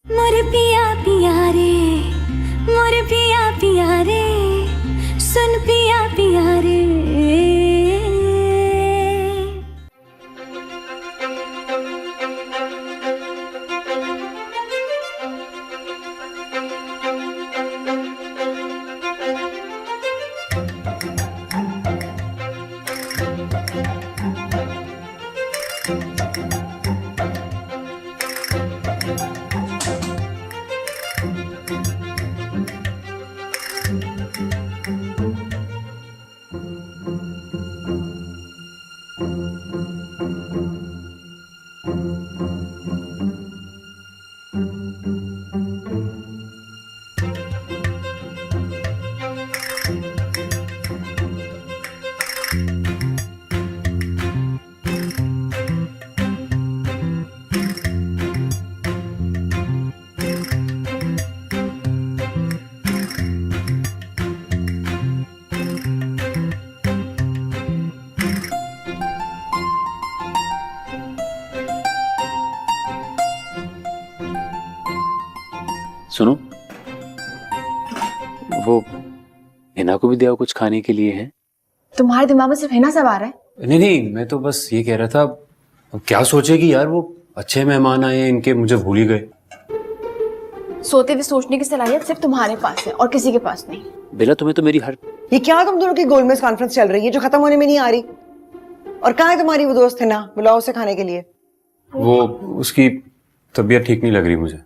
मोर पिया पिया रे, मोर पिया पिया रे, सुन पिया पिया रे। सुनो, वो हिना को भी दिया कुछ खाने के लिए है? तुम्हारे दिमाग में सिर्फ हिना सब आ रहा है? नहीं नहीं, मैं तो बस ये कह रहा था, क्या सोचेगी यार, वो अच्छे मेहमान आए इनके, मुझे भूल ही गए। सोते हुए सोचने की सलाहियत सिर्फ तुम्हारे पास है और किसी के पास नहीं। बेला, तुम्हें तो मेरी हर... ये क्या तुम दोनों की गोलमेज कॉन्फ्रेंस चल रही है जो खत्म होने में नहीं आ रही? और कहाँ है तुम्हारी वो दोस्त हिना? बुलाओ उसे खाने के लिए। वो उसकी तबीयत ठीक नहीं लग रही मुझे।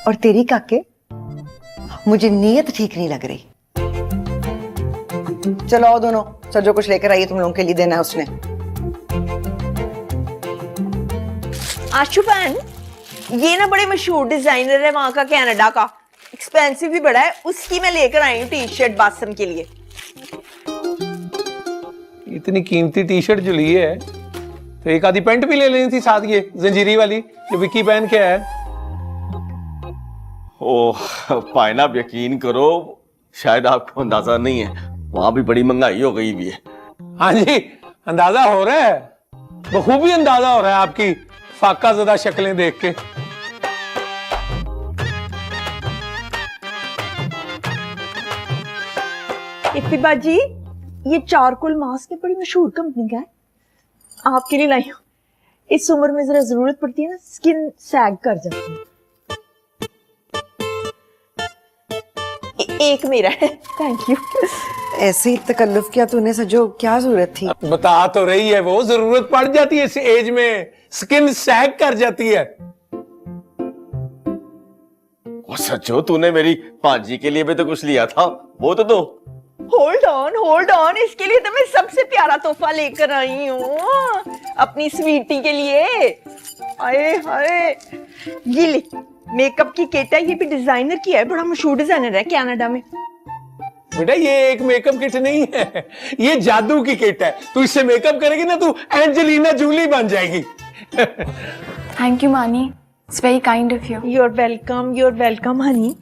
और तेरी काके, मुझे नीयत ठीक नहीं लग रही। चलो आओ दोनों, सर जो कुछ लेकर आइए, तुम लोगों के लिए देना है उसने। आशु बहन, ये ना बड़े मशहूर डिजाइनर है वहां का, कनाडा का, एक्सपेंसिव भी बड़ा है, उसकी मैं लेकर आई हूँ टी शर्ट बासम के लिए। इतनी कीमती टी शर्ट जो ली है तो एक आधी पैंट भी ले लेनी थी साथ, ये जंजीरी वाली जो विक्की पहन के है। ओह पायना, आप यकीन करो, शायद आपको अंदाजा नहीं है, वहां भी बड़ी महंगाई हो गई भी है। हाँ जी, अंदाजा हो रहा है, बखूबी अंदाजा हो रहा है आपकी फाका ज़दा शक्लें देख के। इफ्फी बाजी, ये चारकोल मास्क है, बड़ी मशहूर कंपनी का है, आपके लिए लाई हूँ। इस उम्र में जरा जरूरत पड़ती है ना, स्किन सैग कर जाती है। एक मेरा है, थैंक यू। ऐसे ही तकल्लुफ किया तूने सजो, क्या जरूरत थी? बता तो रही है वो, जरूरत पड़ जाती है इस एज में, स्किन सैग कर जाती है। ओ सचो, तूने मेरी भांजी के लिए भी तो कुछ लिया था, वो तो दो। होल्ड ऑन, इसके लिए तो मैं सबसे प्यारा तोहफा लेकर आई हूँ, अपनी स्वीटी के लिए। आए हाय, ये ले, मेकअप की किट है, ये भी डिजाइनर की है, बड़ा मशहूर डिजाइनर है कनाडा में। बेटा ये एक मेकअप किट नहीं है, ये जादू की किट है। तू इससे मेकअप करेगी ना, तू एंजेलिना जूली बन जाएगी। थैंक यू मानी, it's very kind of you. You're welcome Honey.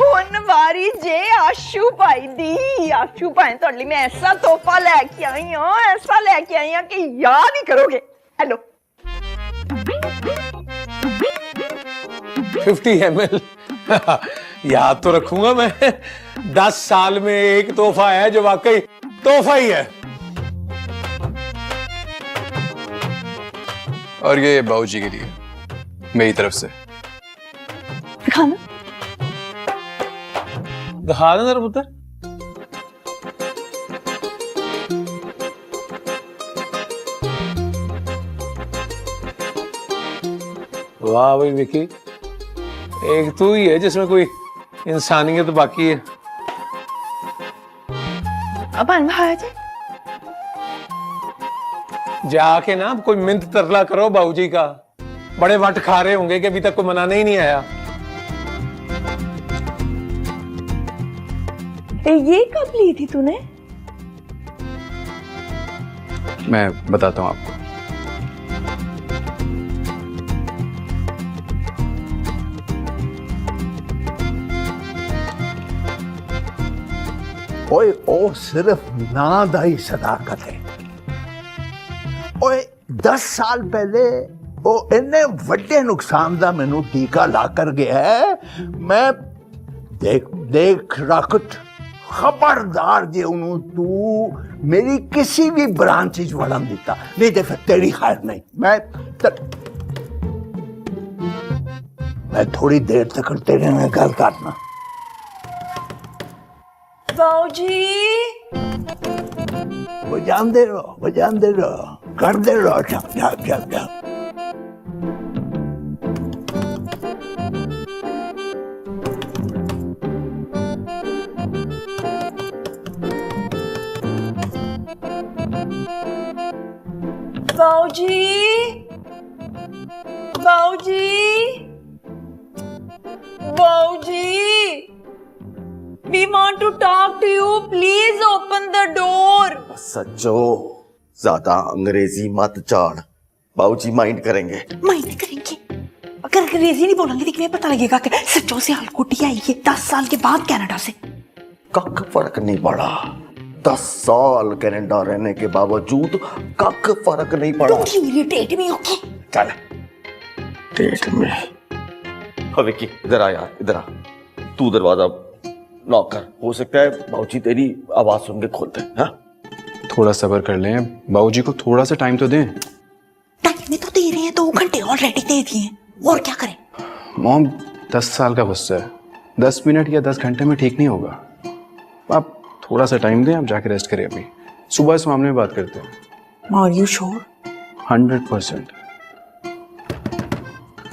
हुन वारी जे आशू भाई दी, आशू भाई तुहाडे लिए मैं ऐसा तोहफा लेके आई हूं, ऐसा लेके आई हूं कि याद ही करोगे। हेलो 50 ml याद तो रखूंगा मैं। 10 साल में एक तोहफा है जो वाकई तोहफा ही है। और ये बाबूजी के लिए मेरी तरफ से। दिखाना, दिखा दे जरा पुत्र। वाह भाई विकी, एक तू ही है जिसमें कोई इंसानियत बाकी है। अब आ जाए, जाके ना कोई मिन्त तरला करो बाबूजी का, बड़े वट खा रहे होंगे कि अभी तक कोई मनाने ही नहीं आया। ये कब ली थी तूने? मैं बताता हूँ आपको। ओए ओ सिर्फ नादाई सदाकत है। ओए 10 साल पहले ਉਹ ਇੰਨੇ ਵੱਡੇ ਨੁਕਸਾਨ ਦਾ ਮੈਨੂੰ ਟੀਕਾ ਲਾ ਕਰ ਗਿਆ ਹੈ ਮੈਂ ਦੇਖ ਰੱਖ ਖਬਰਦਾਰ ਜੇ ਉਹਨੂੰ ਤੂੰ ਮੇਰੀ ਕਿਸੇ ਵੀ ਬ੍ਰਾਂਚ ਵਿੱਚ ਵੜਨ ਦਿੱਤਾ ਨਹੀਂ ਤੇ ਫਿਰ ਤੇਰੀ ਖੈਰ ਨਹੀਂ मैं थोड़ी देर तक तेरे में गल करना बाऊजी बजाते रहो करते रहो चप चप चप चप बाऊजी बाऊजी बाऊजी we want to talk to you please open the door सच्चो ज्यादा अंग्रेजी मत झाड़ बाबूजी माइंड करेंगे माइंड करेंगे अगर अंग्रेजी नहीं बोलेंगे तो तुम्हें पता लगेगा कि सच्चों से हालकोटी आई है 10 साल के बाद कनाडा से कख फर्क नहीं पड़ा 10 साल कनाडा रहने के बावजूद कख फर्क नहीं पड़ा टेट में ओके चल टेट में विक्की इधर आ यार इधर आ तू दरवाजा लॉक कर हो सकता है बाबूजी तेरी आवाज सुन के खोलते हैं हाँ? थोड़ा सब्र कर लें बाबूजी को थोड़ा सा टाइम तो दें टाइम तो दे रहे हैं 2 घंटे ऑलरेडी दे दिए और क्या करें मॉम 10 साल का गुस्सा है 10 मिनट या 10 घंटे में ठीक नहीं होगा आप थोड़ा सा टाइम दें आप जाके रेस्ट करें अभी सुबह इस मामले में बात करते हैं आर यू श्योर 100%।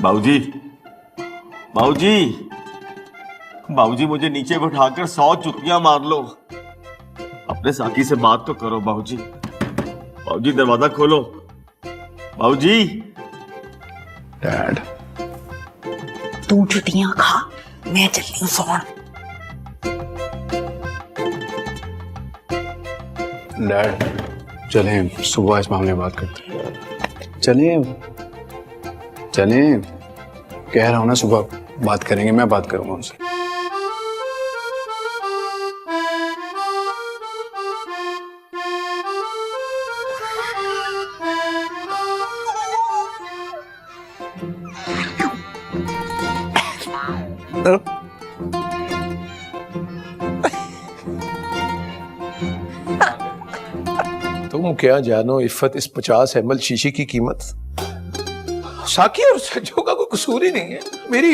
बाबूजी बाबूजी बाबूजी मुझे नीचे बिठाकर 100 जुतियां मार लो अपने साथी से बात तो करो बाबूजी बाबूजी दरवाजा खोलो बाबूजी डैड तू जुतियां खा मैं चली हूँ सौन डैड चलें सुबह इस मामले में बात करते हैं चलें कह रहा हूँ ना सुबह बात करेंगे मैं बात करूंगा उनसे तुम क्या जानो इफ्फत इस 50 ml शीशी की कीमत साकी और सज्जो का कोई कसूर ही नहीं है मेरी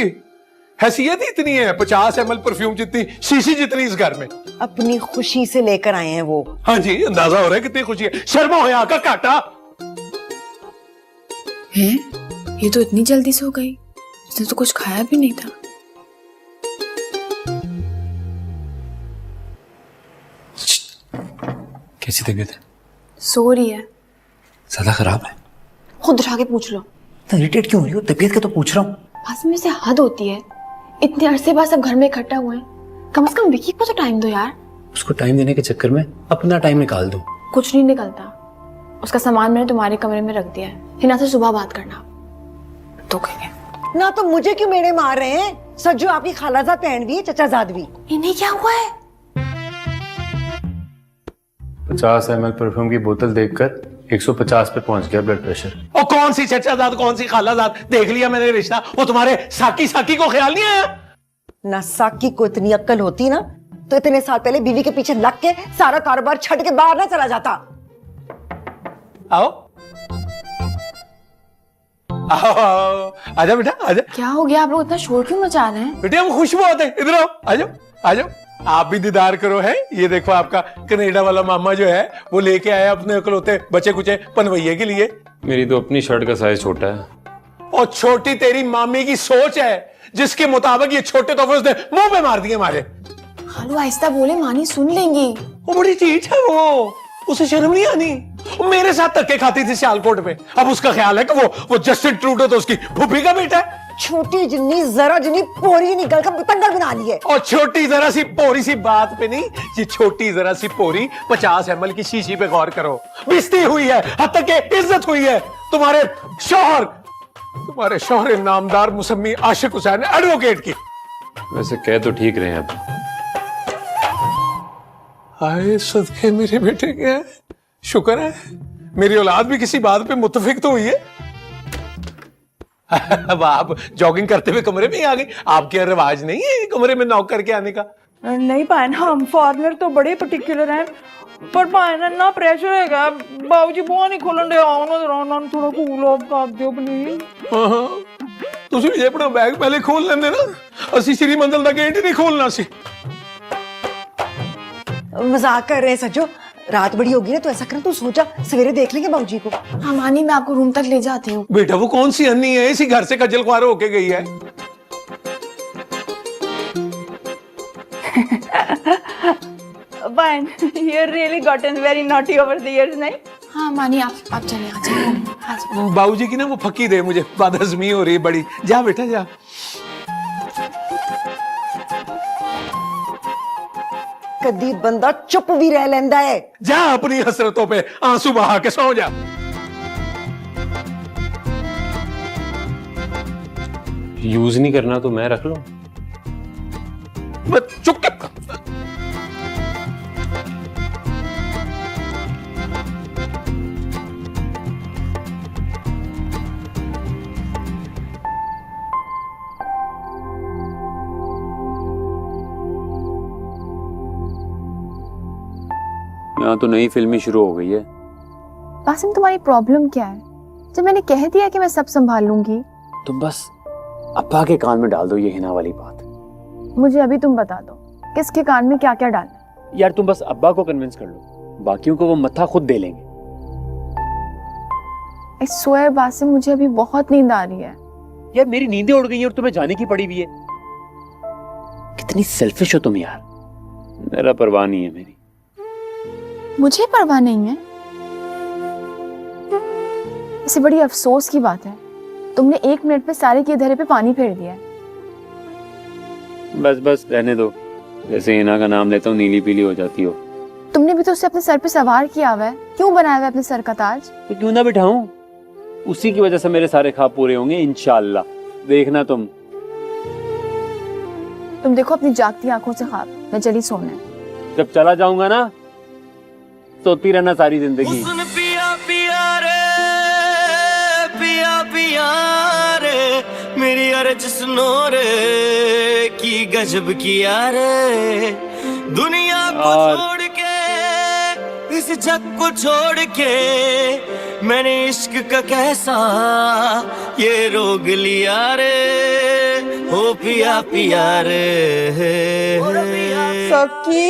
हैसियत ही इतनी है 50 ml परफ्यूम जितनी शीशी जितनी इस घर में अपनी खुशी से लेकर आए हैं वो हाँ जी अंदाजा हो रहा है कितनी खुशी है शर्मा हो यहाँ का काटा है ये तो इतनी जल्दी से हो गई इसने तो कुछ खाया भी नहीं था कैसी तबीयत है सो रही है ज्यादा खराब है खुद उठा के पूछ लो तो इरिटेट क्यों हो रही हो तबीयत का तो पूछ रहा हूँ बस में से हद होती है इतने अरसे बाद सब घर में इकट्ठा हुए हैं कम से कम विकी को तो टाइम दो यार उसको टाइम देने के चक्कर में अपना टाइम निकाल दो कुछ नहीं निकलता उसका सामान मैंने तुम्हारे कमरे में रख दिया है हिना से सुबह बात करना तो कहेंगे ना तो मुझे क्यों मेरे मार रहे हैं सज्जू आपकी खालाजाद बहन भी है चचाजाद भी इन्हें क्या हुआ है 50 ml परफ्यूम की बोतल देखकर 150 पे पहुंच गया ब्लड प्रेशर और कौन सी चचाजाद कौन सी खालाजाद देख लिया मैंने रिश्ता वो तुम्हारे साकी को ख्याल नहीं आया ना साकी को इतनी अक्ल होती ना तो इतने साल पहले बीवी के पीछे लग के सारा कारोबार छट के बाहर ना चला जाता आओ आओ आजा बेटा आजा क्या हो गया आप लोग इतना शोर क्यों मचा रहे हैं बेटे हम खुश बहुत है इधर आओ आजो आजो आप भी दीदार करो है ये देखो आपका कनाडा वाला मामा जो है वो लेके आया अपने इकलौते बचे कुचे पनवैये के लिए मेरी तो अपनी शर्ट का साइज छोटा है और छोटी तेरी मामी की सोच है जिसके मुताबिक ये छोटे तोहफे उसने मुंह पे मार दिए हमारे खालू आहिस्ता बोले मानी सुन लेंगी वो बड़ी चीज है वो उसे शर्म नहीं आनी वो मेरे साथ धक्के खाती थी सियालकोट में अब उसका ख्याल है कि वो जस्टिन ट्रूडो तो उसकी फूफी का बेटा है छोटी जिन्नी जरा जिन्नी पोरी जिन्नी गल का बतंगड़ बना ली है और छोटी जरा सी पोरी सी बात पे नहीं ये छोटी जरा सी पोरी 50 ml की शीशी पे गौर करो बिस्ती हुई है हद तक के इज्जत हुई है तुम्हारे शौहर नामदार मुसम्मी आशिक हुसैन एडवोकेट की वैसे कह तो ठीक रहे हैं अब आए सदके मेरे बेटे के शुक्र है मेरी औलाद भी किसी बात पे मुत्तफिक तो हुई है। अब आप जॉगिंग करते हुए कमरे में ही आ गई। आपके यहाँ रिवाज नहीं है कमरे में नॉक करके आने का? नहीं पायन, हम फॉरनर तो बड़े पर्टिकुलर हैं, पर पायन ना प्रेशर हैगा। बाबूजी बुआ नहीं खोलन दे, आओ ना जरा ना थोड़ा कूल ऑफ कर दियो प्लीज। ਤੁਸੀਂ ਵੀ ਆਪਣਾ ਬੈਗ ਪਹਿਲੇ ਖੋਲ ਲੈਂਦੇ ਨਾ, ਅਸੀਂ ਸ੍ਰੀ ਮੰਜ਼ਲ ਦਾ ਗੇਟ ਹੀ ਨਹੀਂ ਖੋਲਣਾ ਸੀ। मजाक कर रहे हैं सज्जो, रात बड़ी होगी ना, तो ऐसा कर तू सो जा, सवेरे देख लेंगे बाबूजी को। हाँ मानी, मैं आपको रूम तक ले जाती हूँ। बेटा वो कौन सी अन्नी है इसी घर से खज्जल ख्वार होके गई है? पायन, you really gotten very naughty over the years, नहीं? हाँ मानी, आप चले आ जाइए। बाबूजी की ना वो फकी दे, मुझे बदहजमी हो रही है बड़ी। जा बेटा जा। कदी बंदा चुप भी रह लेंदा है। जा अपनी हसरतों पे आंसू बहा के सो जा। यूज नहीं करना तो मैं रख लूं। चुप कर। यहाँ तो नई फिल्में शुरू हो गई है। बासिम, तुम्हारी प्रॉब्लम क्या है? जब मैंने कह दिया कि मैं सब संभाल लूंगी। तुम बस अब्बा के कान में डाल दो ये हिना वाली बात। मुझे अभी तुम बता दो किसके कान में क्या क्या डालना। यार तुम बस अब्बा को कन्विंस कर लो, बाकियों को वो मत्था खुद दे लेंगे। आई स्वेयर बासिम, मुझे अभी बहुत नींद आ रही है। यार मेरी नींदें उड़ गई हैं और तुम्हें जाने की पड़ी भी है। कितनी सेल्फिश हो तुम यार। मेरा परवाह नहीं है मेरी। मुझे परवाह नहीं है? इसे बड़ी अफसोस की बात है, तुमने 1 मिनट में सारे के धरे पे पानी फेर दिया। बस बस रहने दो, जैसे हिना का नाम लेता हूँ नीली पीली हो जाती हो। तुमने भी तो उसे अपने सर पे सवार किया हुआ है, क्यों बनाया हुआ है अपने सर का ताज? तो क्यों ना बिठाऊं, उसी की वजह से मेरे सारे ख्वाब पूरे होंगे इंशाल्लाह। देखना तुम देखो अपनी जागती आंखों से ख्वाब। मैं चली सोने। जब चला जाऊंगा ना सोती रहना सारी जिंदगी। पिया पिया रे, पिया पिया रे, मेरी अर्ज सुनो रे, की गजब किया रे, दुनिया को छोड़ के, इस जग को छोड़ के, मैंने इश्क का कैसा ये रोग लिया रे, हो पिया पिया रे। सकी,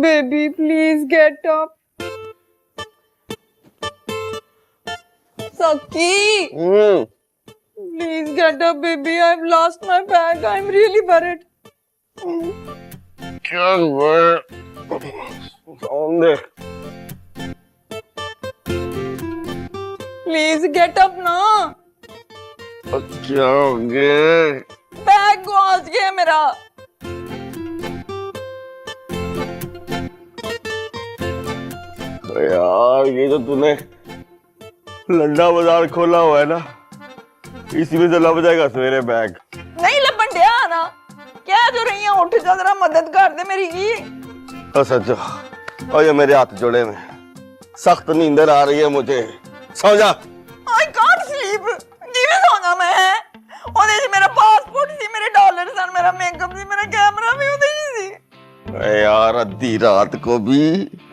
baby, please get up. Saki, please get up, baby. I've lost my bag. I'm really worried. क्या हुआ? Please get up now. क्या हो गया? बैग गुआच गया मेरा। यार ये तो तूने लंडा बाजार खोला हुआ है ना, इसी में तो लग जाएगा सवेरे बैग। नहीं लबन दिया ना, क्या जो रही है, उठ जा जरा मदद कर दे मेरी की। सच, और ये मेरे हाथ जोड़े में सख्त नींदर आ रही है मुझे, सो जा। I can't sleep. किਵੇਂ सोना मैं? ਉਹਦੇ ਚ ਮੇਰਾ ਪਾਸਪੋਰਟ ਸੀ, ਮੇਰੇ ਡਾਲਰ ਸਨ, ਮੇਰਾ ਮੇਕਅਪ ਸੀ, ਮੇਰਾ कैमरा भी ਉਹਦੇ ਚ ਸੀ। यार आधी रात को भी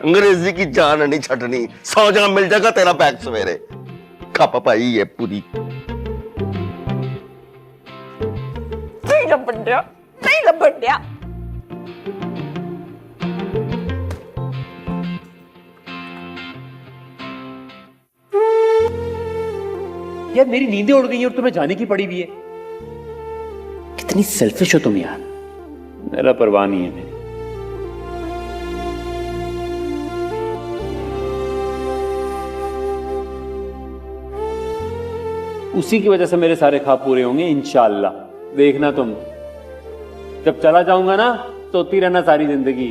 अंग्रेजी की जान नहीं छटनी, सौ जा, मिल जाएगा तेरा बैग सवेरे। खप पाई है पूरी। नहीं लबन दिया, नहीं लबन दिया। यार मेरी नींदें उड़ गई हैं और तुम्हें जाने की पड़ी भी है। कितनी सेल्फिश हो तुम यार। मेरा परवाह नहीं है मेरी। उसी की वजह से मेरे सारे ख्वाब पूरे होंगे इंशाल्लाह। देखना तुम, जब चला जाऊंगा ना सोती रहना सारी जिंदगी।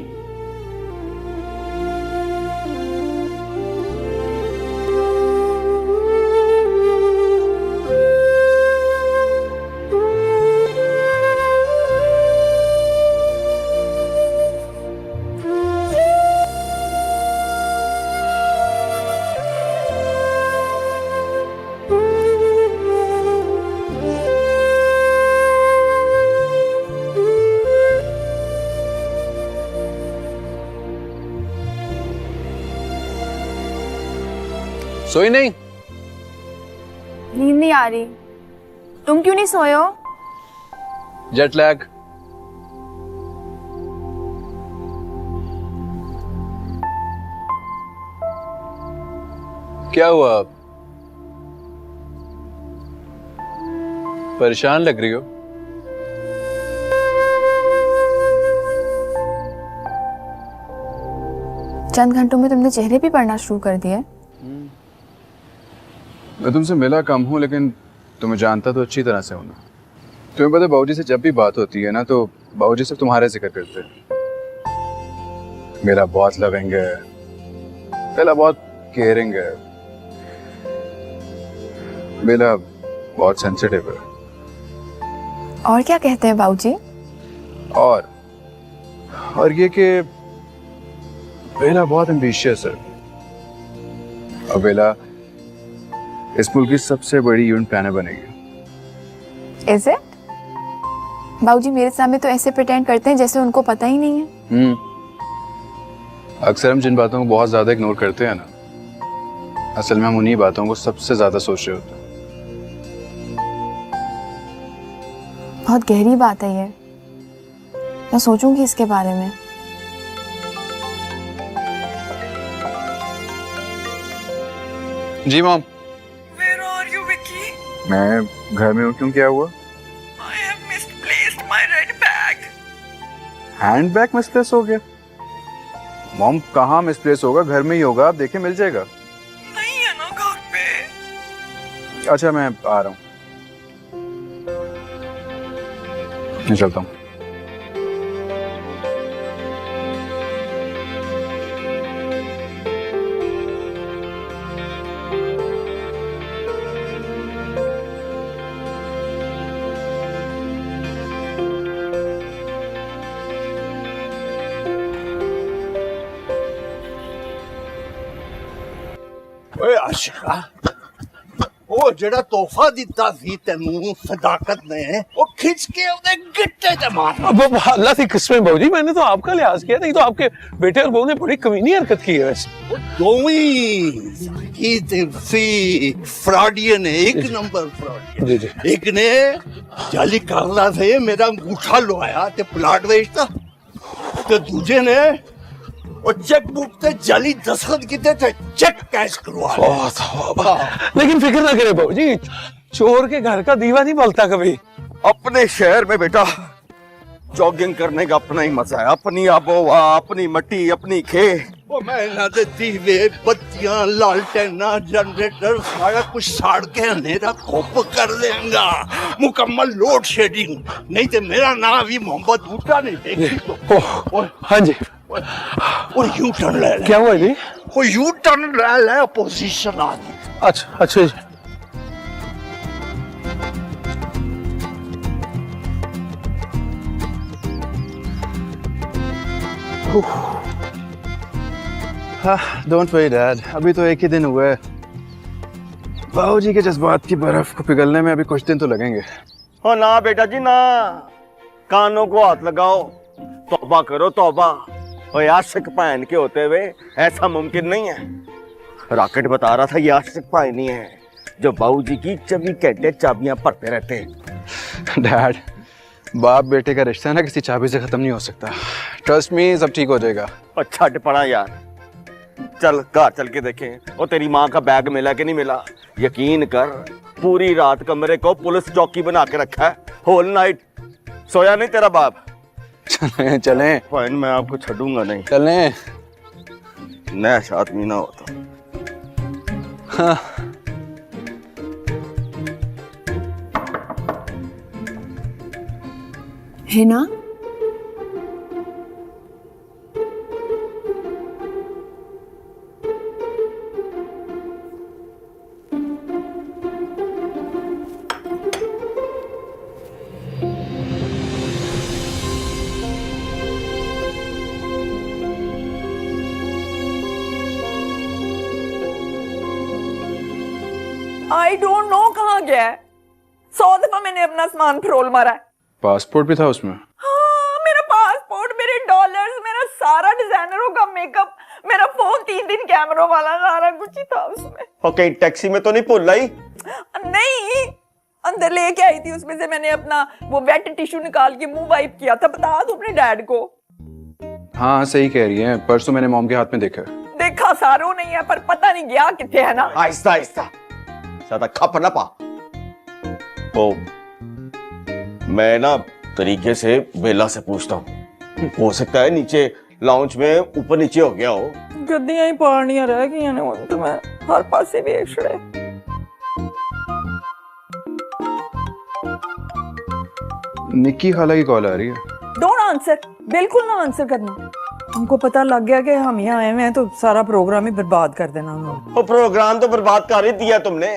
सोई नहीं? नींद नहीं आ रही। तुम क्यों नहीं सोए हो? Jet lag. क्या हुआ? आप परेशान लग रही हो। चंद घंटों में तुमने चेहरे भी पढ़ना शुरू कर दिए। मैं तुमसे मिला कम हूं, लेकिन तुम्हें जानता तो अच्छी तरह से हूं ना। तुम्हें पता है बाबूजी से जब भी बात होती है ना, तो बाबूजी सिर्फ तुम्हारे जिक्र करते हैं। मेरा बहुत लविंग है, बेला बहुत केयरिंग है, बेला बहुत सेंसिटिव है। और क्या कहते हैं बाबूजी? और ये कि बेला बहुत एम्बिशियस है, और बेला इस मुल्क की सबसे बड़ी इवेंट प्लानर बनेगी। Is it? बाबूजी मेरे सामने तो ऐसे प्रिटेंड करते हैं जैसे उनको पता ही नहीं है। अक्सर हम जिन बातों को बहुत ज्यादा इग्नोर करते हैं ना, असल में हम उन्हीं बातों को सबसे ज्यादा सोच रहे होते हैं। बहुत गहरी बात है ये। मैं सोचूंगी इसके बारे में। जी mom. Where are you, Vicky? मैं घर में हूँ। क्यों, क्या हुआ? I have misplaced my red bag. Hand bag misplace हो गया? मॉम कहाँ मिसप्लेस होगा, घर में ही होगा, आप देखें मिल जाएगा। नहीं है ना घर पे। अच्छा मैं आ रहा हूँ, मैं चलता हूँ। ਓਏ ਆਸ਼ਿਕਾ, ਉਹ ਜਿਹੜਾ ਤੋਹਫਾ ਦਿੱਤਾ ਸੀ ਤੈਨੂੰ ਸਦਾਕਤ ਨੇ, ਉਹ ਖਿੱਚ ਕੇ ਉਹਦੇ ਗਿੱਟੇ ਤੇ ਮਾਰ। अब अल्लाह की किस्में बाबूजी, मैंने तो आपका लिहाज किया, नहीं तो आपके बेटे और बहू ने बड़ी कमीनी हरकत की है वैसे। ਉਹ ਦੋਵੇਂ ਹੀ ਤੇ ਸੀ ਫਰਾਡੀਅਨ ਨੇ, ਇੱਕ ਨੰਬਰ ਫਰਾਡੀਅਨ। जी जी। ਇੱਕ ਨੇ ਜਾਲੀ ਕਰਲਾ ਸੇ ਮੇਰਾ ਅੰਗੂਠਾ ਲਵਾਇਆ ਤੇ ਪਲਾਟ ਵੇਚਤਾ, ਤੇ ਦੂਜੇ ਨੇ ਉਹ ਚੈੱਕ बुक ਤੇ ਜਾਲੀ ਦਸਖਤ ਕੀਤੇ ਤੇ ਚੈੱਕ कैश करवा लिया। लेकिन फिक्र ना करे बाबूजी, चोर के घर का दीवा नहीं बलता कभी। अपने शहर में बेटा जॉगिंग करने का अपना ही मजा है, अपनी आबोहवा, अपनी मट्टी, अपनी खेत। ਉਹ ਮੈਂ ਇਹਨਾਂ ਦੇ ਦੀਵੇ, ਬੱਤੀਆਂ, ਲਾਲਟੈਨਾਂ, ਜਨਰੇਟਰ ਸਾਰਾ ਕੁਝ ਸਾੜ ਕੇ ਹਨੇਰਾ ਖੁੱਪ ਕਰ ਦੇਂਗਾ। ਮੁਕੰਮਲ ਲੋਡ ਸ਼ੇਡਿੰਗ, ਨਹੀਂ ਤੇ ਮੇਰਾ ਨਾਮ ਵੀ मोहम्मद बूटा नहीं देखी। हाँ जी। और यू टर्न ले ले। क्या हुआ जी? वो यू टर्न ले ले, अपोजिशन आ गई। अच्छा अच्छा जी। डोंट वरी डैड, अभी तो एक ही दिन हुआ है। बाबूजी के जज्बात की बर्फ को पिघलने में अभी कुछ दिन तो लगेंगे। हो ना बेटा जी ना, कानों को हाथ लगाओ, तौबा करो तौबा। और आशिक भैन के होते हुए ऐसा मुमकिन नहीं है। रॉकेट बता रहा था ये आशिक भैन नहीं है जो बाबूजी की 24 घंटे चाबियां भरते रहते हैं। डैड, बाप बेटे का रिश्ता ना किसी चाबी से खत्म नहीं हो सकता। ट्रस्ट मी, सब ठीक हो जाएगा। और छट पड़ा यार, चल घर चल के देखें वो तेरी माँ का बैग मिला कि नहीं मिला। यकीन कर, पूरी रात कमरे को पुलिस चौकी बना के रखा है, होल नाइट सोया नहीं तेरा बाप। चलें चलें। फैन मैं आपको छूंगा नहीं, चलें। नैश आदमी ना होता। हाँ। है ना? आई डोंट नो कहाँ गया है। 100 दफा मैंने अपना सामान फरोल मारा है। पासपोर्ट भी था उसमें? हाँ, मेरा पासपोर्ट, मेरे डॉलर्स, मेरा सारा डिजाइनरों का मेकअप, मेरा फोन 3 दिन कैमरों वाला, सारा कुछ ही था उसमें। ओके, टैक्सी में तो नहीं भूल आई? नहीं, अंदर लेके आई थी, उसमें से मैंने अपना वो वेट टिश्यू निकाल के मुंह वाइप किया था। बता दो अपने डैड को। हाँ सही कह रही है, परसों मैंने मॉम के हाथ में देखा। देखा सारों नहीं है, पर पता नहीं गया कितने है ना। आहिस्ता आहिस्ता, ज्यादा खप ना पा। वो मैं ना तरीके से बेला से पूछता हूँ, हो सकता है नीचे लाउंज में ऊपर नीचे हो गया हो। गद्दियां ही पाड़नियां रह गई ने, तो मैं हर पासे वेख छड़े। निक्की खाला की कॉल आ रही है। डोंट आंसर, बिल्कुल ना आंसर करना। हमको पता लग गया कि हम यहाँ आए हैं तो सारा प्रोग्राम ही बर्बाद कर देना उन्होंने। वो प्रोग्राम तो बर्बाद कर ही दिया तुमने,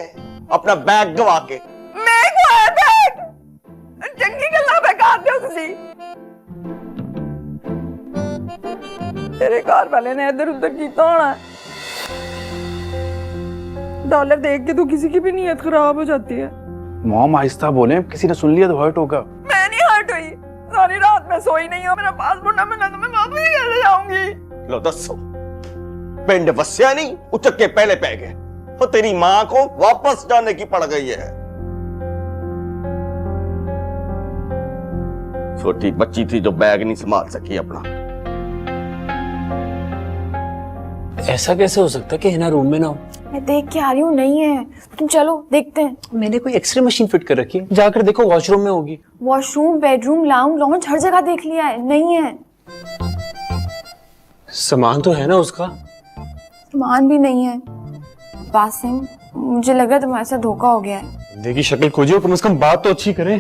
अपना बैग गवा के। मैं गवाया बैग? चंगी गल्ला बेकार दे तुसी। तेरे घर वाले ने इधर उधर किया होना। डॉलर देख के तो किसी की भी नीयत खराब हो जाती है। मॉम आहिस्ता बोले, किसी ने सुन लिया तो हर्ट होगा। मैं नहीं हर्ट हुई, सारी रात मैं सोई नहीं हूँ। मेरा पासपोर्ट ना मिला तो मैं वापस कैसे जाऊंगी? लो दसो, पिंड वस्या नहीं, उचक के पहले पै गए। तो तेरी माँ को वापस जाने की पड़ गई है। छोटी बच्ची थी जो बैग नहीं संभाल सकी अपना। ऐसा कैसे हो सकता है कि हिना रूम में ना हो? मैं देख के आ रही हूँ, नहीं है। तुम चलो देखते हैं। मैंने कोई एक्सरे मशीन फिट कर रखी है, जाकर देखो वॉशरूम में होगी। वॉशरूम, बेडरूम, लॉन्ज हर जगह देख लिया है, नहीं है। सामान तो है ना उसका? सामान भी नहीं है। वासिम, मुझे लग रहा है तुम्हारे साथ धोखा हो गया है। देखी शक्ल खोजिए, कम से कम बात तो अच्छी करें।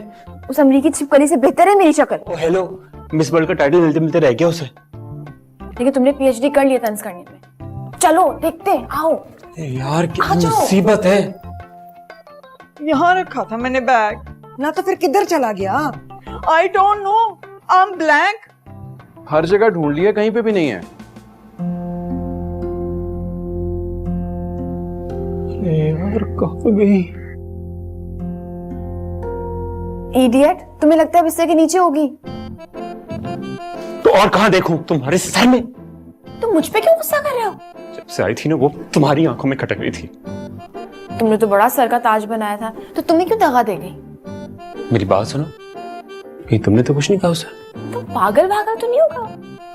उस अमरीकी छिपकली से बेहतर है मेरी शक्ल। ओ हेलो, मिस वर्ल्ड का टाइटल मिलते मिलते रह गया उसे। लेकिन तुमने पीएचडी कर लिया तंज करने में। चलो देखते हैं, आओ। यार क्या मुसीबत है। यहाँ रखा था मैंने बैग। ना तो फिर किधर चला गया? I don't know, I am blank. हर जगह ढूंढ लिया, कहीं पे भी नहीं है। यार कहाँ गई? इडियट, तुम्हें लगता है बिस्तर के नीचे होगी? तो और कहाँ देखूं? तुम्हारे सर में। तुम मुझ पे क्यों गुस्सा कर रहे हो? जब से आई थी ना वो तुम्हारी आंखों में खटक रही थी। तुमने तो बड़ा सर का ताज बनाया था, तो तुम्हें क्यों दगा दे गई? मेरी बात सुनो, ये तुमने तो कुछ नहीं कहा उसे। तुम पागल तो नहीं होगा?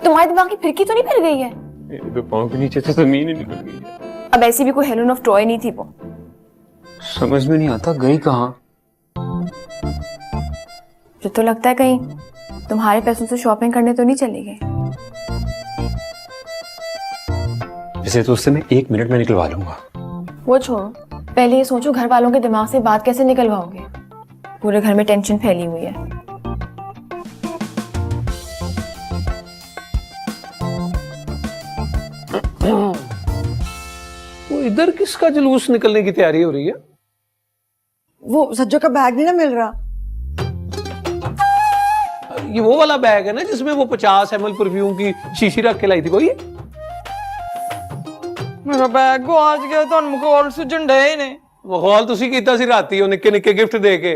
तुम्हारे दिमाग की फिरकी तो नहीं फिर गई है? मेरे तो पाँव के नीचे से जमीन ही निकल गई है। अब ऐसी भी कोई हेलेन ऑफ ट्रॉय नहीं थी वो। समझ में नहीं आता गई कहाँ। मुझे तो लगता है कहीं तुम्हारे पैसों से शॉपिंग करने तो नहीं चली गई। वैसे तो उससे मैं 1 मिनट में निकलवा लूंगा। वो छोड़ो, पहले ये सोचो घर वालों के दिमाग से बात कैसे निकलवाओगे? पूरे घर में टेंशन फैली हुई है। वो इधर किसका जुलूस निकलने की तैयारी हो रही है? वो सज्जो का बैग नहीं ना मिल रहा। ये वो वाला बैग है ना जिसमें वो 50 ml परफ्यूम की शीशी रख के लाई थी कोई? मेरा बैग गवाच गया, ਤੁਹਾਨੂੰ ਮਖੌਲ ਸੁਝਣ ਡਏ ਨੇ। मखौल तुसी कीता सी राती ओ निक्के निक्के गिफ्ट दे के।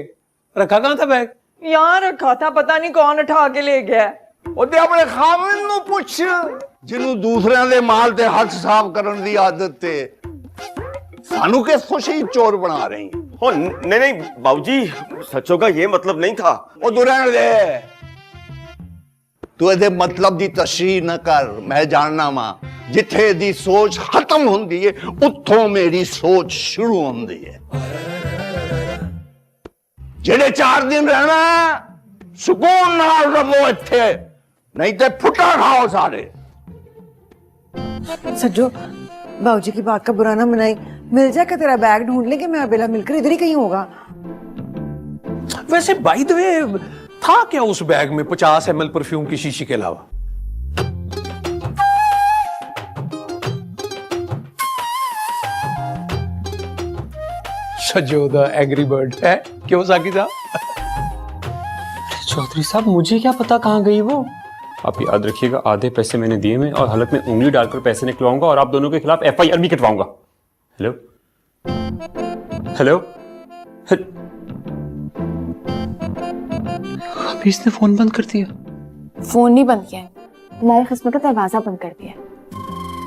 रखा कहां था बैग? यहाँ रखा था, पता नहीं कौन उठा के ले गया। ਉਹਦੇ ਆਪਣੇ ਖਾਵਨ ਨੂੰ ਪੁੱਛ, ਜਿਹਨੂੰ ਦੂਸਰਿਆਂ ਦੇ ਮਾਲ ਤੇ ਹੱਥ ਸਾਫ਼ ਕਰਨ ਦੀ ਆਦਤ ਤੇ। ਸਾਨੂੰ ਕਿਸ ਖੁਸ਼ੀ ਚੋਰ ਬਣਾ ਰਹੀ ਹੈ? हो नहीं नहीं बाबूजी, सच्चों का ये मतलब नहीं था। ਉਹ ਤੂੰ ਰਹਿਣ ਦੇ, ਤੂੰ ਇਹਦੇ ਮਤਲਬ ਦੀ ਤਸ਼ਰੀਹ ਨਾ ਕਰ। ਮੈਂ ਜਾਣਨਾ ਵਾਂ, ਜਿੱਥੇ ਦੀ ਸੋਚ ਖਤਮ ਹੁੰਦੀ ਹੈ ਉੱਥੋਂ ਮੇਰੀ ਸੋਚ ਸ਼ੁਰੂ ਹੁੰਦੀ ਹੈ। ਜਿਹੜੇ 4 ਦਿਨ ਰਹਿਣਾ ਸਕੂਨ ਨਾਲ ਰਹੋ ਇੱਥੇ, नहीं तो फुटा खाओ सारे। सज्जो, बाबूजी की बात का बुरा ना मनाई। मिल जाएगा तेरा बैग, ढूंढ लेंगे मैं अबेला मिलकर, इधर ही कहीं होगा। वैसे बाय द वे था क्या उस बैग में 50 ml परफ्यूम की शीशी के अलावा? सज्जो द एंग्री बर्ड है क्यों साकी साहब? चौधरी साहब मुझे क्या पता कहाँ गई वो। आप याद रखिएगा, आधे पैसे मैंने दिए में और हलक में उंगली डालकर पैसे निकलवाऊंगा और आप दोनों के खिलाफ FIR भी कटवाऊंगा। हेलो हेलो, अभी इसने फोन बंद कर दिया। फोन नहीं बंद किया है, तुम्हारी किस्मत का दरवाजा बंद कर दिया।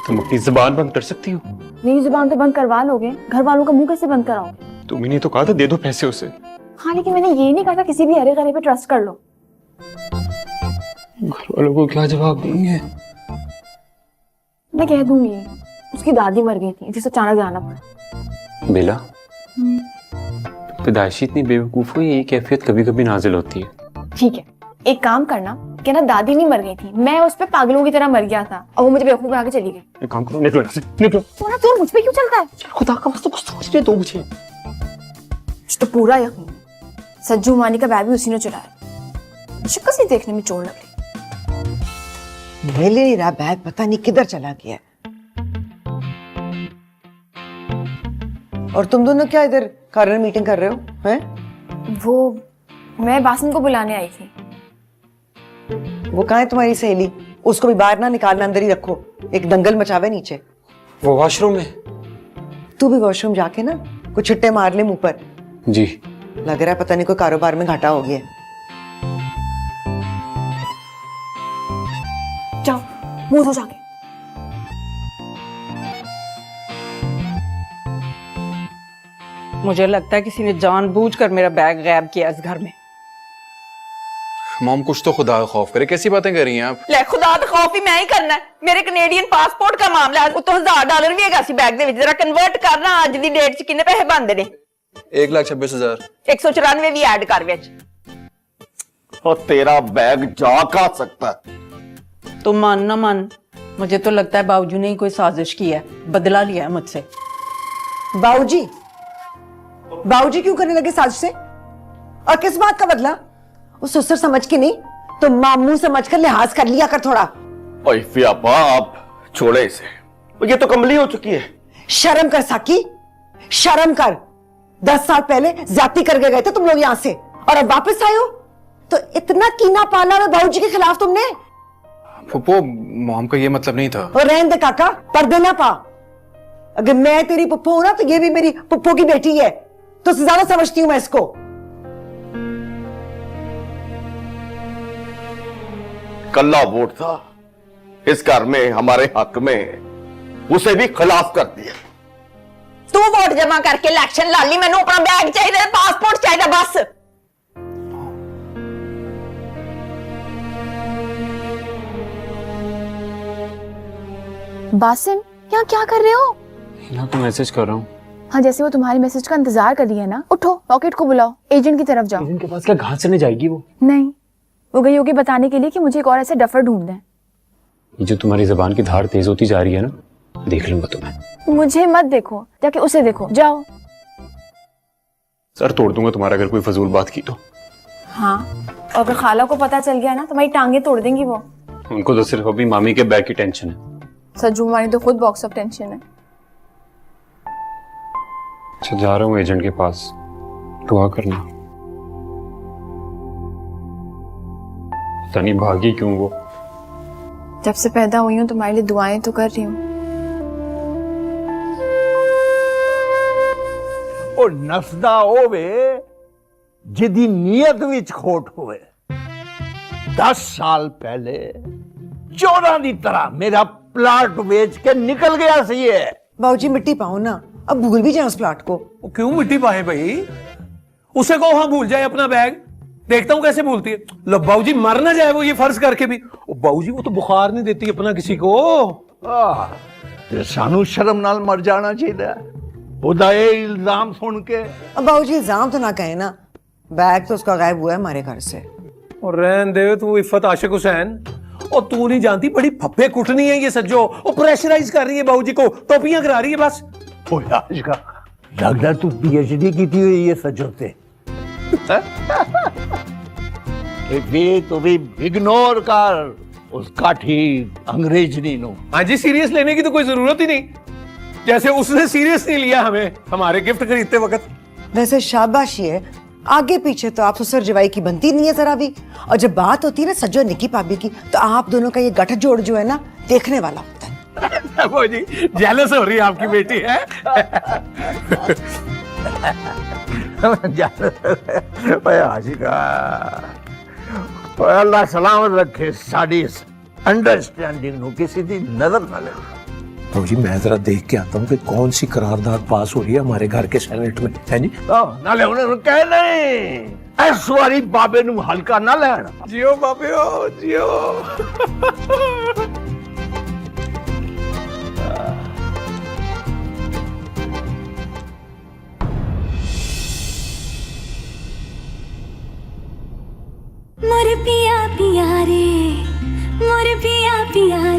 तुम अपनी जुबान बंद कर सकती हो? मेरी जुबान तो बंद करवा लोगे, घर वालों का मुंह कैसे बंद कराओगे? तुमने तो कहा था दे दो पैसे उसे। हाँ लेकिन मैंने ये नहीं कहा था किसी भी हरे गरे पे ट्रस्ट कर लो। घर वालों को क्या जवाब देंगे? मैं कह दूंगी उसकी दादी मर गई थी, जिसे अचानक जाना पड़ा। बेला, पैदाइशी इतनी बेवकूफ हो, ये कैफियत कभी कभी नाजिल होती है। ठीक है, एक काम करना, कहना दादी नहीं मर गई थी, मैं उस पे पागलों की तरह मर गया था और वो मुझे बेवकूफ बना के चली गई। एक काम करो, निकलो यहाँ से, निकलो। थोड़ा दूर मुझ पे क्यों चलता है? खुदा का वास्ता कुछ सोचने दो मुझे। तो पूरा यकीन सज्जू मानी का बैग भी उसी ने चुराया। शिकस्त ही देखने में चोर लग रही। मिल नहीं रहा बैग, पता नहीं किधर चला गया। और तुम दोनों क्या इधर कॉर्नर मीटिंग कर रहे हो हैं? वो मैं बासिम को बुलाने आई थी। वो कहाँ है तुम्हारी सहेली? उसको भी बाहर ना निकालना, अंदर ही रखो, एक दंगल मचावे नीचे। वो वॉशरूम में। तू भी वॉशरूम जाके ना कुछ छिट्टे मार ले मुंह पर। जी। लग रहा है पता नहीं कोई कारोबार में घाटा हो गया। जाओ मुंह धो जाके। मुझे लगता है किसी ने जानबूझकर मेरा बैग गायब किया इस घर में। मॉम कुछ तो खुदा का खौफ करे, कैसी बातें कर रही हैं आप? ले खुदा दा खौफ ही मैं ही करना है। मेरे कनेडियन पासपोर्ट का मामला है, तो $1000 भी हैगा सी बैग दे विच। जरा कन्वर्ट करना, आज दी डेट च किन्ने पैसे बनदे ने? 1,26,000। 194 भी ऐड कर विच। और तेरा बैग जा कहां सकता है? तुम मान ना मान, मुझे तो लगता है बाबूजी ने ही कोई साजिश की है, बदला लिया है मुझसे। बाबूजी? बाबूजी क्यों करने लगे साजिश से? और किस बात का बदला? वो ससुर समझ के नहीं तो मामू समझ कर लिहाज कर लिया कर थोड़ा। ओए फियापा, आप छोड़े इसे, ये तो कमली हो चुकी है। शर्म कर साकी, शर्म कर। 10 साल पहले जाति करके गए थे तुम लोग यहां से, और अब वापस आए हो तो इतना कीना पाला है बाबूजी के खिलाफ तुमने। फुप्पो, मॉम का ये मतलब नहीं था। और रहने दे काका, पर्दे ना पा। अगर मैं तेरी पप्पो हूं ना तो ये भी मेरी पप्पो की बेटी है, तो ज्यादा समझती हूं मैं इसको। कल्ला वोट था इस घर में हमारे हक में, उसे भी खिलाफ कर दिया। तू वोट जमा करके इलेक्शन ला ली, मैनू अपना बैग चाहिए, पासपोर्ट चाहिए बस। बासिम, यहाँ क्या कर रहे हो? ना तो मैसेज कर रहा हूँ। हाँ, जैसे वो तुम्हारी मैसेज का इंतजार कर रही है ना, उठो रॉकेट को बुलाओ, एजेंट की तरफ जाओ। एजेंट के पास क्या घास चढ़ने जाएगी वो? नहीं, वो गई होगी बताने के लिए कि मुझे एक और ऐसे डफर ढूंढ दें। ये जो तुम्हारी जबान की धार तेज होती जा रही है ना, देख लूंगा तुम्हें। मुझे मत देखो, जाके उसे देखो, जाओ। सर तोड़ दूंगा तुम्हारा अगर कोई फजूल बात की तो। हाँ, और अगर खाला को पता चल गया ना, तुम्हारी टांगे तोड़ देंगी वो। उनको तो सिर्फ अभी मामी के बैग की टेंशन है। सज्जू मानी तो खुद बॉक्स ऑफ टेंशन है। अच्छा, जा रहा हूँ एजेंट के पास, दुआ करना। पता नहीं भागी क्यों वो। जब से पैदा हुई हूँ तुम्हारे लिए दुआएं तो कर रही हूँ। ਉਹ ਨਸਦਾ ਹੋਵੇ ਜਿਹਦੀ ਨੀਅਤ ਵਿੱਚ ਖੋਟ ਹੋਵੇ। 10 ਸਾਲ ਪਹਿਲੇ ਚੋਰਾਂ ਦੀ ਤਰ੍ਹਾਂ ਮੇਰਾ प्लाट बेच के निकल गया सी है। बाबूजी मिट्टी पाओ ना, अब भूल भी जाए उस प्लाट को। वो क्यों मिट्टी पाए भाई? उसे कहो हाँ भूल जाए अपना बैग, देखता हूं कैसे भूलती है। लो बाबूजी मर ना जाए वो ये फर्ज करके भी। ओ बाबूजी वो तो बुखार नहीं देती अपना किसी को। ते सानू शर्म नाल मर जाना चाहिए ਉਹਦਾ ਇਹ इल्जाम सुन के। अब बाबूजी इल्जाम तो ना कहे ना, बैग तो उसका गायब हुआ है हमारे घर से। और रहन दे तू इफ्फत आशिक हुसैन, और तू नहीं जानती बड़ी फप्पे कुटनी है ये सज्जो। वो प्रेशराइज कर रही है बाबूजी को, टोपियां करा रही है बस। ओ आशिका, लगता तू पीएचडी की हुई है सज्जो से। तो भी इग्नोर कर उसका ठीक अंग्रेजनी नो। हाँ जी, सीरियस लेने की तो कोई जरूरत ही नहीं, जैसे उसने सीरियस नहीं लिया हमें हमारे गिफ्ट खरीदते वक्त। वैसे शाबाशी है, आगे पीछे तो आप ससुर जवाई की बनती नहीं है जरा भी। और जब बात होती है ना सज्जो निकी भाभी की, तो आप दोनों का ये गठजोड़ जो है ना, देखने वाला होता है। वो जी जेलस हो रही है आपकी बेटी है। आशिका, अल्लाह सलामत रखे साड़ी अंडरस्टैंडिंग नु किसी दी नजर ना लगे। तो जी मैं जरा देख के आता हूँ कि कौन सी करारदाद पास हो रही है हमारे घर के सेनेट में, है जी? नाले उन्हें कह नहीं इस वारी बाबे नु हल्का ना लेना। जियो बाबे ओ जियो। मोर पिया पिया रे मोर पिया पिया